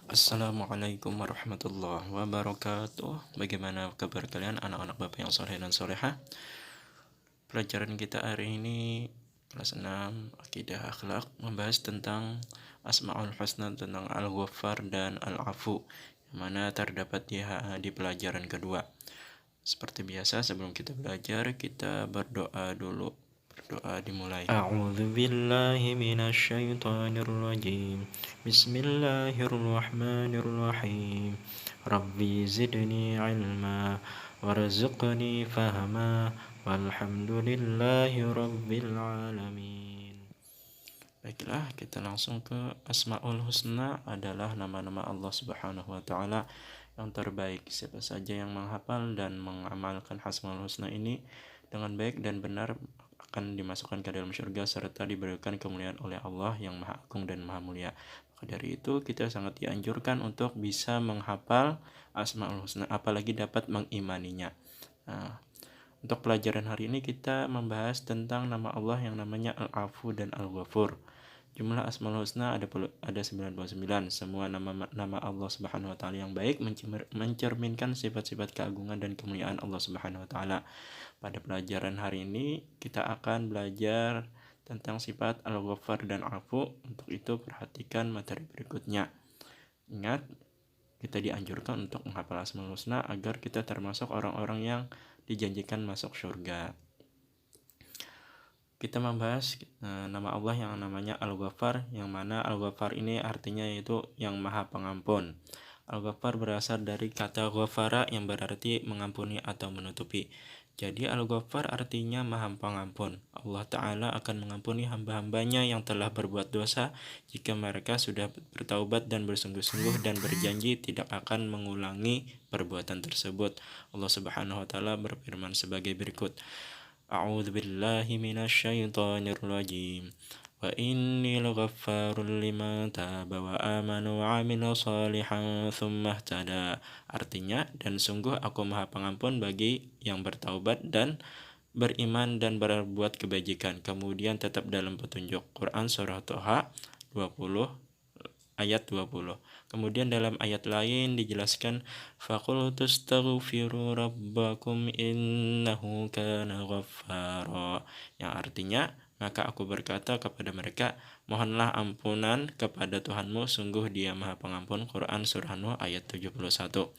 Assalamualaikum warahmatullahi wabarakatuh. Bagaimana kabar kalian anak-anak bapak yang soleh dan soleha? Pelajaran kita hari ini kelas 6 Akidah Akhlak membahas tentang Asmaul Husna, tentang Al-Ghaffar dan Al-Afu, yang mana terdapat di pelajaran kedua. Seperti biasa sebelum kita belajar, kita berdoa dulu. Berdoa dimulai. A'udzu billahi minasyaitonir rajim. Bismillahirrahmanirrahim. Rabbi zidni ilma warzuqni fahma walhamdulillahi rabbil alamin. Baiklah, kita langsung ke Asmaul Husna adalah nama-nama Allah Subhanahu wa taala yang terbaik. Siapa saja yang menghafal dan mengamalkan Asmaul Husna ini dengan baik dan benar akan dimasukkan ke dalam surga serta diberikan kemuliaan oleh Allah yang Maha Agung dan Maha Mulia. Maka dari itu kita sangat dianjurkan untuk bisa menghafal Asmaul Husna, apalagi dapat mengimaninya. Nah, untuk pelajaran hari ini kita membahas tentang nama Allah yang namanya Al-Afu dan Al-Ghafur. Jumlah Asmaul Husna ada 99. Semua nama Allah Subhanahu wa taala yang baik mencerminkan sifat-sifat keagungan dan kemuliaan Allah Subhanahu wa taala. Pada pelajaran hari ini kita akan belajar tentang sifat Al-Ghaffar dan Afu. Untuk itu perhatikan materi berikutnya. Ingat, kita dianjurkan untuk menghafal Asmaul Husna agar kita termasuk orang-orang yang dijanjikan masuk surga. Kita membahas nama Allah yang namanya Al-Ghaffar, yang mana Al-Ghaffar ini artinya yaitu yang Maha Pengampun. Al-Ghaffar berasal dari kata ghafara yang berarti mengampuni atau menutupi. Jadi Al-Ghaffar artinya Maha Pengampun. Allah Ta'ala akan mengampuni hamba-hambanya yang telah berbuat dosa jika mereka sudah bertaubat dan bersungguh-sungguh dan berjanji tidak akan mengulangi perbuatan tersebut. Allah Subhanahu wa taala berfirman sebagai berikut. A'udzu billahi minasyaitonir rajim. Wa inni laghaffarul liman taba wa amana wa 'amila shalihan tsumma ihtada. Artinya, dan sungguh aku Maha Pengampun bagi yang bertaubat dan beriman dan berbuat kebajikan kemudian tetap dalam petunjuk. Quran surah Toha 20 ayat 20. Kemudian dalam ayat lain dijelaskan faqul tastaghfiru rabbakum innahu kana ghaffara, yang artinya maka aku berkata kepada mereka, mohonlah ampunan kepada Tuhanmu, sungguh Dia Maha Pengampun. Quran surah Nuh ayat 71.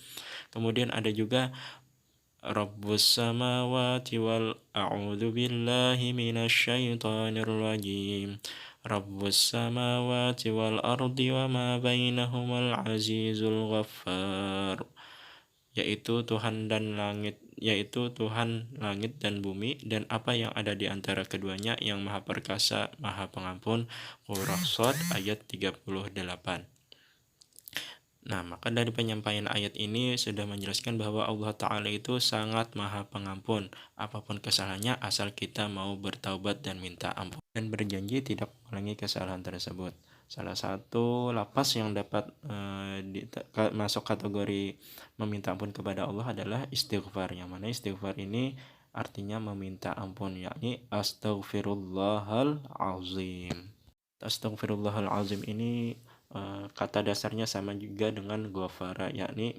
Kemudian ada juga Rabbus samawati wal a'udzu billahi minasyaitonir rajim. Rabbus samawati wal ardi wa ma bainahumal azizul ghaffar, yaitu Tuhan langit dan bumi dan apa yang ada di antara keduanya, yang Maha Perkasa, Maha Pengampun. Qur'an ayat 38. Nah, maka dari penyampaian ayat ini sudah menjelaskan bahwa Allah Ta'ala itu sangat Maha Pengampun apapun kesalahannya, asal kita mau bertaubat dan minta ampun dan berjanji tidak mengulangi kesalahan tersebut. Salah satu lapas yang dapat masuk kategori meminta ampun kepada Allah adalah istighfar, yang mana istighfar ini artinya meminta ampun, yakni astaghfirullahal azim. Astaghfirullahal azim ini kata dasarnya sama juga dengan ghafara, yakni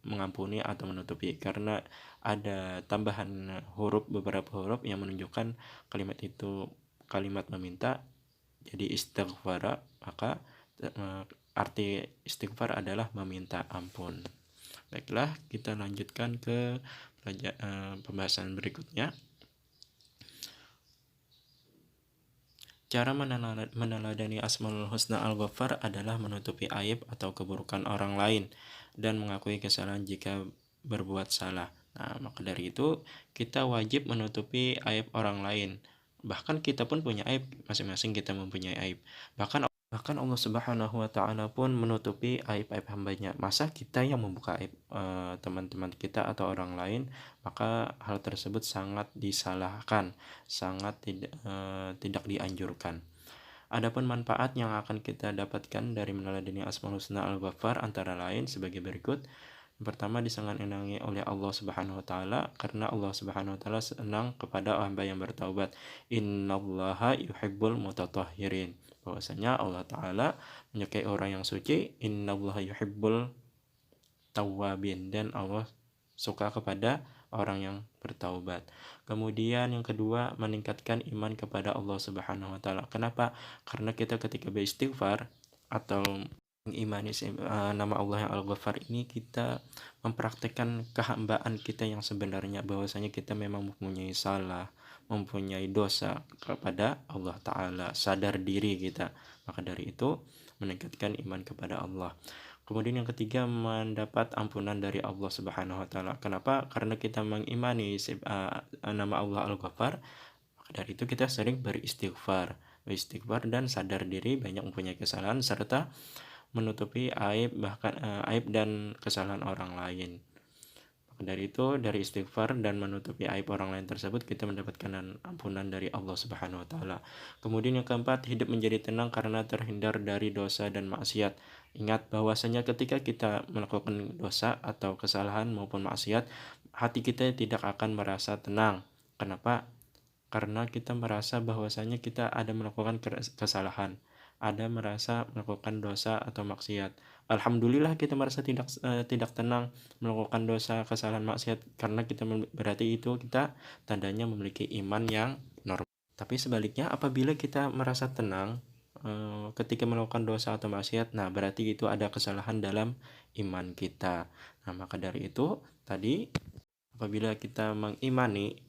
mengampuni atau menutupi, karena ada tambahan beberapa huruf yang menunjukkan kalimat itu kalimat meminta, jadi istighfara, maka arti istighfar adalah meminta ampun. Baiklah, kita lanjutkan ke pembahasan berikutnya. Cara meneladani Asmaul Husna Al-Ghaffar adalah menutupi aib atau keburukan orang lain dan mengakui kesalahan jika berbuat salah. Nah, maka dari itu kita wajib menutupi aib orang lain. Bahkan kita pun punya aib, masing-masing kita mempunyai aib. Bahkan Allah Subhanahu wa taala pun menutupi aib-aib hambanya. Masa kita yang membuka aib teman-teman kita atau orang lain? Maka hal tersebut sangat disalahkan, sangat tidak dianjurkan. Adapun manfaat yang akan kita dapatkan dari meneladani Asmaul Husna Al-Ghaffar antara lain sebagai berikut. pertama disenangi oleh Allah Subhanahu wa taala karena Allah Subhanahu wa taala senang kepada hamba yang bertaubat. Innallaha yuhibbul mutatahhirin. Bahwasanya Allah taala menyukai orang yang suci. Innallaha yuhibbul tawwabin, dan Allah suka kepada orang yang bertaubat. Kemudian yang kedua, meningkatkan iman kepada Allah Subhanahu wa taala. Kenapa? Karena kita ketika beristighfar atau mengimani nama Allah yang Al-Ghaffar ini, kita mempraktekkan kehambaan kita yang sebenarnya, bahwasanya kita memang mempunyai salah, mempunyai dosa kepada Allah Ta'ala, sadar diri kita. Maka dari itu meningkatkan iman kepada Allah. Kemudian yang ketiga, mendapat ampunan dari Allah Subhanahu wa taala. Kenapa? Karena kita mengimani nama Allah Al-Ghaffar. Maka dari itu kita sering beristighfar dan sadar diri banyak mempunyai kesalahan serta menutupi aib, bahkan aib dan kesalahan orang lain. Maka dari itu, dari istighfar dan menutupi aib orang lain tersebut, kita mendapatkan ampunan dari Allah Subhanahu wa taala. Kemudian yang keempat, hidup menjadi tenang karena terhindar dari dosa dan maksiat. Ingat bahwasanya ketika kita melakukan dosa atau kesalahan maupun maksiat, hati kita tidak akan merasa tenang. Kenapa? Karena kita merasa bahwasanya kita ada melakukan kesalahan, ada merasa melakukan dosa atau maksiat. Alhamdulillah kita merasa tidak tenang melakukan dosa, kesalahan, maksiat, karena kita berarti itu kita tandanya memiliki iman yang normal. Tapi sebaliknya, apabila kita merasa tenang ketika melakukan dosa atau maksiat, nah berarti itu ada kesalahan dalam iman kita. Nah maka dari itu tadi, apabila kita mengimani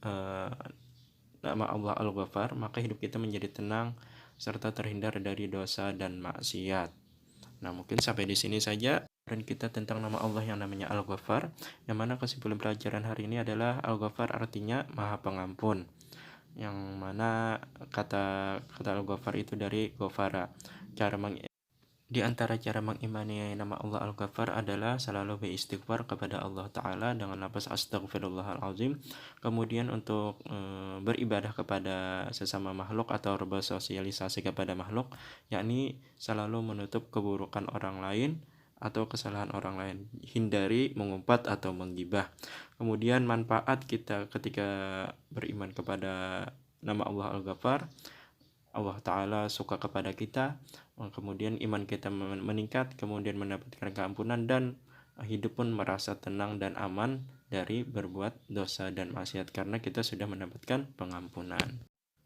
nama Allah Al-Ghaffar, maka hidup kita menjadi tenang serta terhindar dari dosa dan maksiat. Nah, mungkin sampai di sini saja dan kita tentang nama Allah yang namanya Al-Ghaffar, yang mana kesimpulan pelajaran hari ini adalah Al-Ghaffar artinya Maha Pengampun. Yang mana kata Al-Ghaffar itu dari Ghafara. Di antara cara mengimani nama Allah Al-Ghaffar adalah selalu beristighfar kepada Allah Ta'ala dengan lafaz Astaghfirullahalazim. Kemudian untuk beribadah kepada sesama makhluk atau bersosialisasi kepada makhluk, yakni selalu menutup keburukan orang lain atau kesalahan orang lain, hindari mengumpat atau menggibah. Kemudian manfaat kita ketika beriman kepada nama Allah Al-Ghaffar, Allah Ta'ala suka kepada kita, kemudian iman kita meningkat, kemudian mendapatkan keampunan, dan hidup pun merasa tenang dan aman dari berbuat dosa dan maksiat karena kita sudah mendapatkan pengampunan.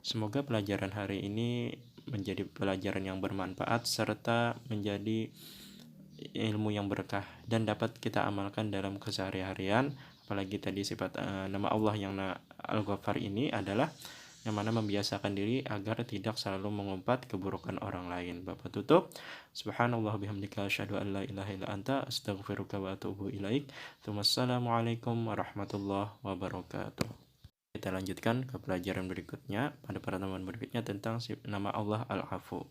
Semoga pelajaran hari ini menjadi pelajaran yang bermanfaat serta menjadi ilmu yang berkah dan dapat kita amalkan dalam keseharian. Apalagi tadi sifat nama Allah yang Al-Ghaffar ini adalah yang mana membiasakan diri agar tidak selalu mengumpat keburukan orang lain. Bapak tutup. Subhanallah bihamdika asyhadu an la ilaha illa anta astaghfiruka wa atubu ilaik. Wassalamualaikum warahmatullahi wabarakatuh. Kita lanjutkan ke pelajaran berikutnya pada pertemuan berikutnya tentang nama Allah Al-Afu.